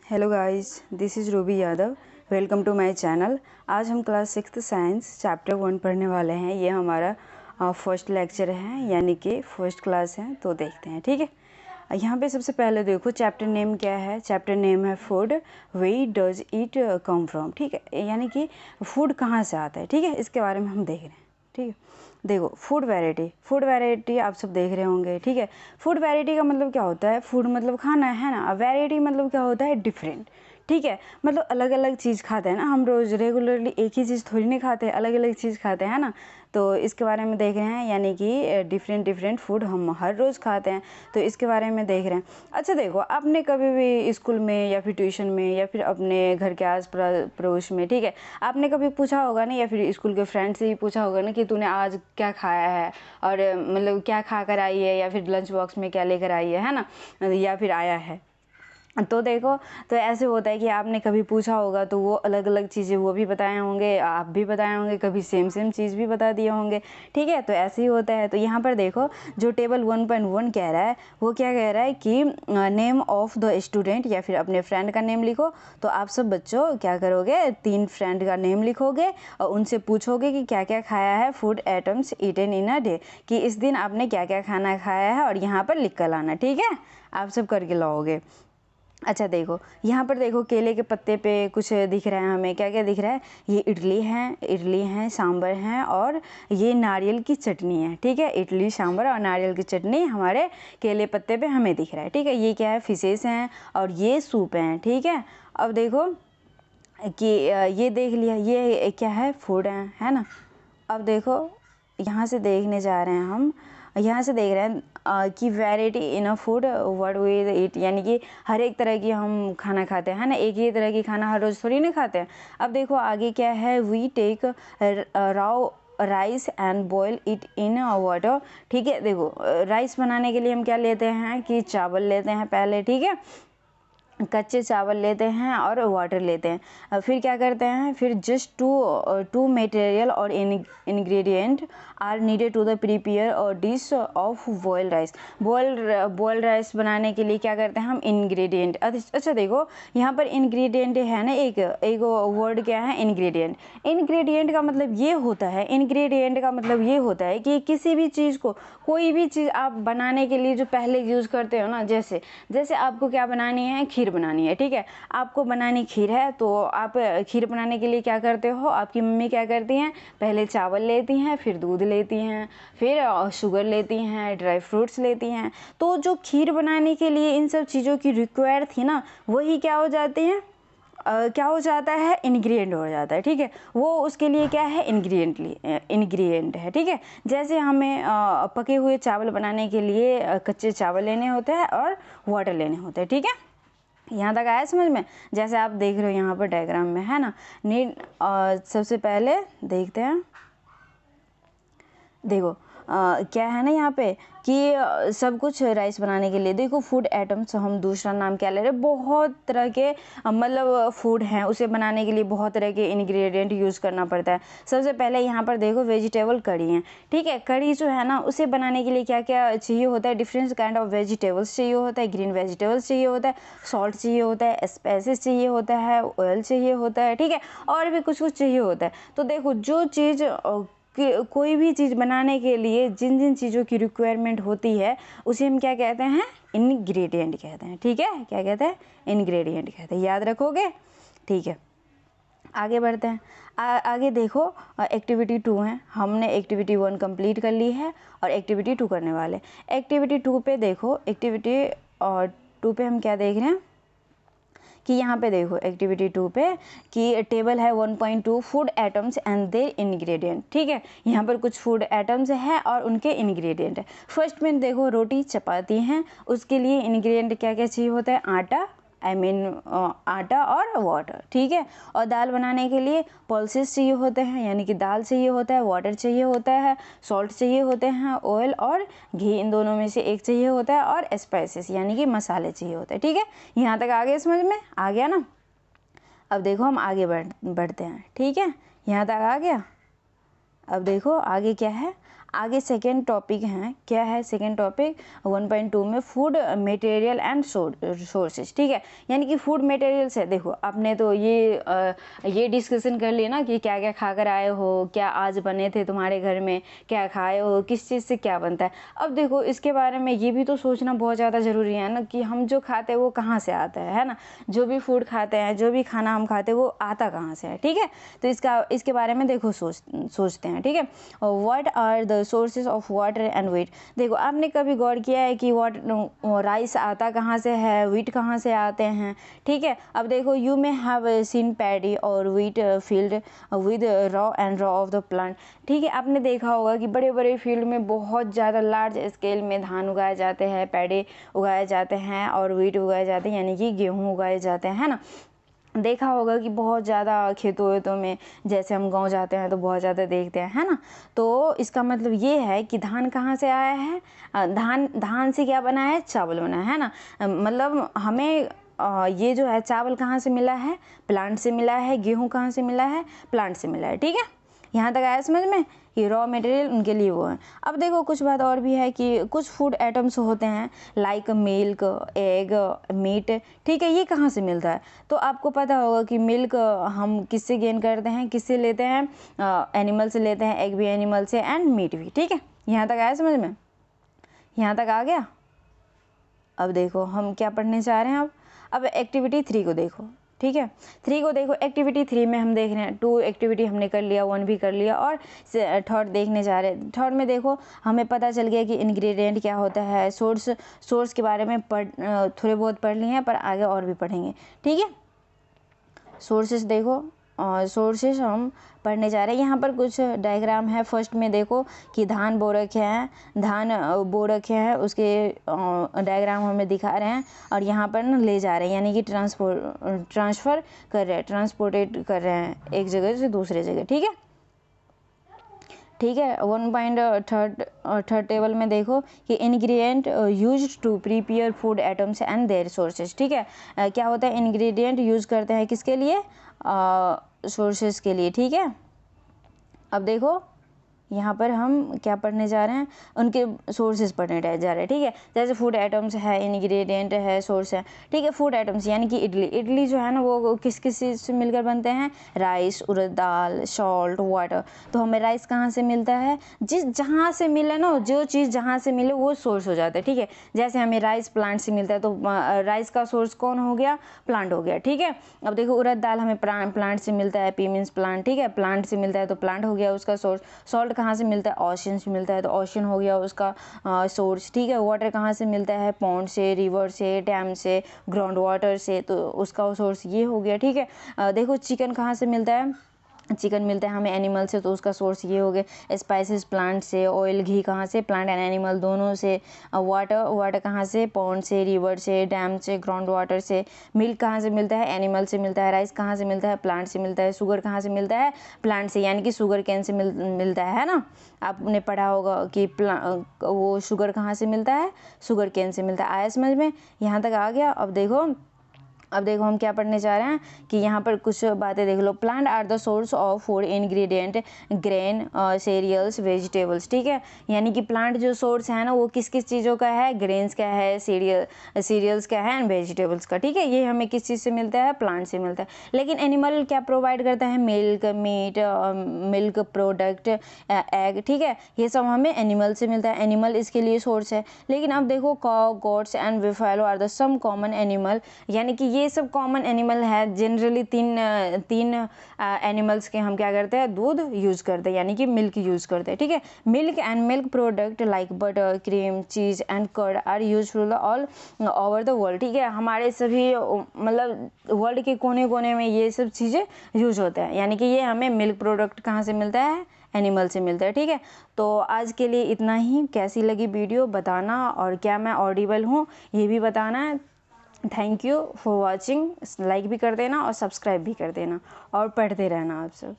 Hello guys, this is Ruby Yadav. Welcome to my channel. आज हम class 6th science chapter 1 पढ़ने वाले हैं। ये हमारा फर्स्ट लेक्चर है, यानी कि फर्स्ट क्लास है। तो देखते हैं, ठीक है। यहाँ पे सबसे पहले देखो चैप्टर नेम क्या है। चैप्टर नेम है food, way does it come from, ठीक है। यानी कि फूड कहाँ से आता है, ठीक है। इसके बारे में हम देख रहे हैं, ठीक है। देखो फूड वैरायटी आप सब देख रहे होंगे, ठीक है। फूड वैरायटी का मतलब क्या होता है? फूड मतलब खाना है ना, वैरायटी मतलब क्या होता है? डिफरेंट, ठीक है। मतलब अलग अलग चीज़ खाते हैं ना हम, रोज़ रेगुलरली एक ही चीज़ थोड़ी नहीं खाते, अलग अलग चीज़ खाते हैं ना। तो इसके बारे में देख रहे हैं, यानी कि डिफरेंट फूड हम हर रोज़ खाते हैं, तो इसके बारे में देख रहे हैं। अच्छा देखो, आपने कभी भी स्कूल में या फिर ट्यूशन में या फिर अपने घर के आस पड़ोस में, ठीक है, आपने कभी पूछा होगा ना, या फिर स्कूल के फ्रेंड से ही पूछा होगा ना कि तूने आज क्या खाया है, और मतलब क्या खा कर आई है, या फिर लंच बॉक्स में क्या लेकर आई है ना, या फिर आया है। तो देखो, तो ऐसे होता है कि आपने कभी पूछा होगा तो वो अलग अलग चीज़ें वो भी बताए होंगे, आप भी बताए होंगे, कभी सेम चीज़ भी बता दिए होंगे, ठीक है। तो ऐसे ही होता है। तो यहाँ पर देखो जो टेबल 1.1 कह रहा है, वो क्या कह रहा है कि नेम ऑफ द स्टूडेंट, या फिर अपने फ्रेंड का नेम लिखो। तो आप सब बच्चों क्या करोगे, 3 फ्रेंड का नेम लिखोगे और उनसे पूछोगे कि क्या क्या खाया है, food items eaten in a day, कि इस दिन आपने क्या क्या खाना खाया है, और यहाँ पर लिख कर लाना, ठीक है। आप सब करके लाओगे। अच्छा देखो, यहाँ पर देखो केले के पत्ते पे कुछ दिख रहा है हमें, क्या क्या दिख रहा है? ये इडली है, सांभर है, और ये नारियल की चटनी है, ठीक है। इडली, सांभर और नारियल की चटनी हमारे केले पत्ते पे हमें दिख रहा है, ठीक है। ये क्या है? फिशेस हैं, और ये सूप हैं, ठीक है। अब देखो कि ये देख लिया, ये क्या है? फूड है ना। अब देखो यहाँ से देखने जा रहे हैं हम, यहाँ से देख रहे हैं कि variety in a food what we eat, यानी कि हर एक तरह की हम खाना खाते हैं ना, एक ही तरह की खाना हर रोज़ थोड़ी नहीं खाते हैं। अब देखो आगे क्या है? We take raw rice and boil it in water, ठीक है। देखो राइस बनाने के लिए हम क्या लेते हैं कि चावल लेते हैं पहले, ठीक है। कच्चे चावल लेते हैं और वाटर लेते हैं। फिर क्या करते हैं? फिर जस्ट टू मटेरियल और ingredient are needed to the prepare और dish of boiled rice. Boiled rice बनाने के लिए क्या करते हैं हम? इंग्रेडिएंट। अच्छा देखो यहाँ पर इंग्रेडिएंट है ना, एक वर्ड क्या है? इंग्रेडिएंट। इंग्रेडिएंट का मतलब ये होता है, इंग्रेडिएंट का मतलब ये होता है कि किसी भी चीज़ को, कोई भी चीज़ आप बनाने के लिए जो पहले यूज़ करते हो ना, जैसे आपको क्या बनानी है? खीर बनानी है, ठीक है। आपको बनानी खीर है, तो आप खीर बनाने के लिए क्या करते हो? आपकी मम्मी क्या करती हैं? पहले चावल लेती हैं, फिर दूध लेती हैं, फिर शुगर लेती हैं, ड्राई फ्रूट्स लेती हैं। तो जो खीर बनाने के लिए इन सब चीज़ों की रिक्वायर थी ना, वही क्या हो जाती हैं? क्या हो जाता है? इंग्रेडिएंट हो जाता है, ठीक है। वो उसके लिए क्या है? इंग्रेडिएंट है, ठीक है। जैसे हमें पके हुए चावल बनाने के लिए कच्चे चावल लेने होते हैं और वाटर लेने होते हैं, ठीक है। यहाँ तक आया समझ में? जैसे आप देख रहे हो यहाँ पर डायग्राम में, है ना। सबसे पहले देखते हैं, देखो क्या है ना यहाँ पे कि सब कुछ राइस बनाने के लिए, देखो फूड आइटम्स, हम दूसरा नाम क्या ले रहे हैं? बहुत तरह के मतलब फूड हैं, उसे बनाने के लिए बहुत तरह के इंग्रेडिएंट यूज़ करना पड़ता है। सबसे पहले यहाँ पर देखो वेजिटेबल कड़ी है, ठीक है। कड़ी जो है ना, उसे बनाने के लिए क्या क्या चाहिए होता है? डिफरेंट काइंड ऑफ वेजिटेबल्स चाहिए होता है, ग्रीन वेजिटेबल्स चाहिए होता है, सॉल्ट चाहिए होता है, स्पाइसेस चाहिए होता है, ऑयल चाहिए होता है, ठीक है, और भी कुछ कुछ चाहिए होता है। तो देखो जो चीज़ कि कोई भी चीज़ बनाने के लिए जिन जिन चीज़ों की रिक्वायरमेंट होती है, उसे हम क्या कहते हैं? इंग्रेडिएंट कहते हैं, ठीक है। क्या कहते हैं? इंग्रेडिएंट कहते हैं। याद रखोगे, ठीक है। आगे बढ़ते हैं। आगे देखो एक्टिविटी 2 है, हमने एक्टिविटी 1 कंप्लीट कर ली है और एक्टिविटी 2 करने वाले। एक्टिविटी 2 पे देखो, एक्टिविटी 2 पे हम क्या देख रहे हैं कि यहाँ पे देखो एक्टिविटी 2 पे कि टेबल है 1.2 food items and their ingredient, ठीक है। यहाँ पर कुछ फूड आइटम्स है और उनके इंग्रेडिएंट है। फर्स्ट में देखो रोटी चपाती हैं, उसके लिए इंग्रेडिएंट क्या क्या चाहिए होता है? आटा, आटा और वाटर, ठीक है। और दाल बनाने के लिए पल्सेस चाहिए होते हैं, यानी कि दाल चाहिए होता है, वाटर चाहिए होता है, सॉल्ट चाहिए होते हैं, ऑयल और घी, इन दोनों में से एक चाहिए होता है, और स्पाइसेस यानी कि मसाले चाहिए होते हैं, ठीक है। यहाँ तक आगे समझ में आ गया ना। अब देखो हम आगे बढ़ते हैं, ठीक है। यहाँ तक आ गया। अब देखो आगे क्या है? आगे सेकेंड टॉपिक है, क्या है सेकेंड टॉपिक 1.2 में फूड मटेरियल एंड सोर्सेज। ठीक है, यानी कि फूड मटेरियल्स है। देखो आपने तो ये डिस्कशन कर लिया ना कि क्या क्या खा कर आए हो, क्या आज बने थे तुम्हारे घर में, क्या खाए हो, किस चीज़ से क्या बनता है। अब देखो इसके बारे में ये भी तो सोचना बहुत ज़्यादा ज़रूरी है ना कि हम जो खाते हैं वो कहाँ से आता है ना। जो भी फूड खाते हैं, जो भी खाना हम खाते हैं वो आता कहाँ से है। ठीक है, तो इसके बारे में देखो सोचते हैं। ठीक है, what are the sources of water and wheat. देखो आपने कभी गौर किया है कि राइस आता कहाँ से है, व्हीट कहाँ से आते हैं। ठीक है, अब देखो you may have seen paddy और wheat field with row and row of the plant. ठीक है, आपने देखा होगा कि बड़े बड़े फील्ड में बहुत ज़्यादा लार्ज स्केल में धान उगाए जाते हैं, पैडी उगाए जाते हैं और व्हीट उगाए जाते हैं, यानी कि गेहूँ उगाए जाते हैं ना। देखा होगा कि बहुत ज़्यादा खेतों वेतों में, जैसे हम गांव जाते हैं तो बहुत ज़्यादा देखते हैं, है ना। तो इसका मतलब ये है कि धान कहाँ से आया है, धान से क्या बना है, चावल बना है ना। मतलब हमें ये जो है चावल कहाँ से मिला है, प्लांट से मिला है। गेहूँ कहाँ से मिला है, प्लांट से मिला है। ठीक है, यहाँ तक आया समझ में कि रॉ मटेरियल उनके लिए वो है। अब देखो कुछ बात और भी है कि कुछ फूड आइटम्स होते हैं लाइक मिल्क, एग, मीट। ठीक है, ये कहाँ से मिलता है। तो आपको पता होगा कि मिल्क हम किससे गेन करते हैं, किससे लेते हैं, एनिमल से लेते हैं, एग भी एनिमल से एंड मीट भी। ठीक है, यहाँ तक आया समझ में, यहाँ तक आ गया। अब देखो हम क्या पढ़ने जा रहे हैं। अब एक्टिविटी 3 को देखो। ठीक है, 3 को देखो। एक्टिविटी 3 में हम देख रहे हैं 2 एक्टिविटी हमने कर लिया, 1 भी कर लिया और थर्ड देखने जा रहे हैं। थर्ड में देखो हमें पता चल गया कि इंग्रेडिएंट क्या होता है, सोर्स के बारे में थोड़े बहुत पढ़ लिए हैं, पर आगे और भी पढ़ेंगे। ठीक है, सोर्सेस देखो, सोर्सेस हम पढ़ने जा रहे हैं। यहाँ पर कुछ डायग्राम है। फर्स्ट में देखो कि धान बो रखे हैं, उसके डायग्राम हमें दिखा रहे हैं और यहाँ पर ना ले जा रहे हैं, यानी कि ट्रांसफ़र कर रहे हैं, ट्रांसपोर्टेट कर रहे हैं एक जगह से दूसरे जगह। ठीक है, ठीक है। 1.3 टेबल में देखो कि ingredient used to prepare food items and their sources. ठीक है, क्या होता है, इंग्रेडिएंट यूज़ करते हैं किसके लिए, सोर्सेज के लिए। ठीक है, अब देखो यहाँ पर हम क्या पढ़ने जा रहे हैं, उनके सोर्सेज पढ़ने जा रहे हैं। ठीक है, जैसे फूड आइटम्स है, इंग्रेडिएंट है, सोर्स है। ठीक है, फूड आइटम्स यानी कि इडली जो है ना वो किस किस चीज़ से मिलकर बनते हैं, राइस, उड़द दाल, सॉल्ट, वाटर। तो हमें राइस कहाँ से मिलता है, जहाँ से मिले ना, जो चीज़ जहाँ से मिले वो सोर्स हो जाता है। ठीक है, जैसे हमें राइस प्लांट से मिलता है तो राइस का सोर्स कौन हो गया, प्लांट हो गया। ठीक है, अब देखो उड़द दाल हमें प्लांट से मिलता है, पी मीन्स प्लांट। ठीक है, प्लांट से मिलता है तो प्लांट हो गया उसका सोर्स। सॉल्ट कहाँ से मिलता है, ओशन से मिलता है तो ओशन हो गया उसका सोर्स। ठीक है, वाटर कहाँ से मिलता है, पॉन्ड से, रिवर से, डैम से, ग्राउंड वाटर से, तो उसका सोर्स ये हो गया। ठीक है, देखो चिकन कहाँ से मिलता है, चिकन मिलता है हमें एनिमल से, तो उसका सोर्स ये हो गया। स्पाइसेस प्लांट से, ऑयल घी कहाँ से, प्लांट एंड एनिमल दोनों से। वाटर कहाँ से, पॉन्ड से, रिवर से, डैम से, ग्राउंड वाटर से। मिल्क कहाँ से मिलता है, एनिमल से मिलता है। राइस कहाँ से मिलता है, प्लांट से मिलता है। शुगर कहाँ से मिलता है, प्लांट से, यानी कि शुगर कैन से मिलता है ना। आपने पढ़ा होगा कि वो शुगर कहाँ से मिलता है, शुगर कैन से मिलता है। आया समझ में, यहाँ तक आ गया। अब देखो हम क्या पढ़ने जा रहे हैं कि यहाँ पर कुछ बातें देख लो। Plant are the source of food ingredient, grain, cereals, vegetables. ठीक है, यानी कि प्लांट जो सोर्स है ना वो किस किस चीज़ों का है, ग्रेन्स का है, सीरियल्स का है एंड वेजिटेबल्स का। ठीक है, ये हमें किस चीज़ से मिलता है, प्लांट से मिलता है। लेकिन एनिमल क्या प्रोवाइड करता है, milk, meat, milk product, egg. ठीक है, ये सब हमें एनिमल से मिलता है, एनिमल इसके लिए सोर्स है। लेकिन अब देखो cow, goats and buffalo are the some common animal, यानी कि ये सब कॉमन एनिमल है। जनरली तीन एनिमल्स के हम क्या करते हैं, दूध यूज़ करते हैं, यानी कि मिल्क यूज़ करते हैं। ठीक है, milk and milk product like butter, cream, cheese and curd are useful all over the world. ठीक है, हमारे सभी मतलब वर्ल्ड के कोने कोने में ये सब चीज़ें यूज होते हैं, यानी कि ये हमें मिल्क प्रोडक्ट कहाँ से मिलता है, एनिमल से मिलता है। ठीक है, तो आज के लिए इतना ही। कैसी लगी वीडियो बताना, और क्या मैं ऑडिबल हूँ ये भी बताना है। Thank you for watching. Like भी कर देना और सब्सक्राइब भी कर देना और पढ़ते रहना आप सब।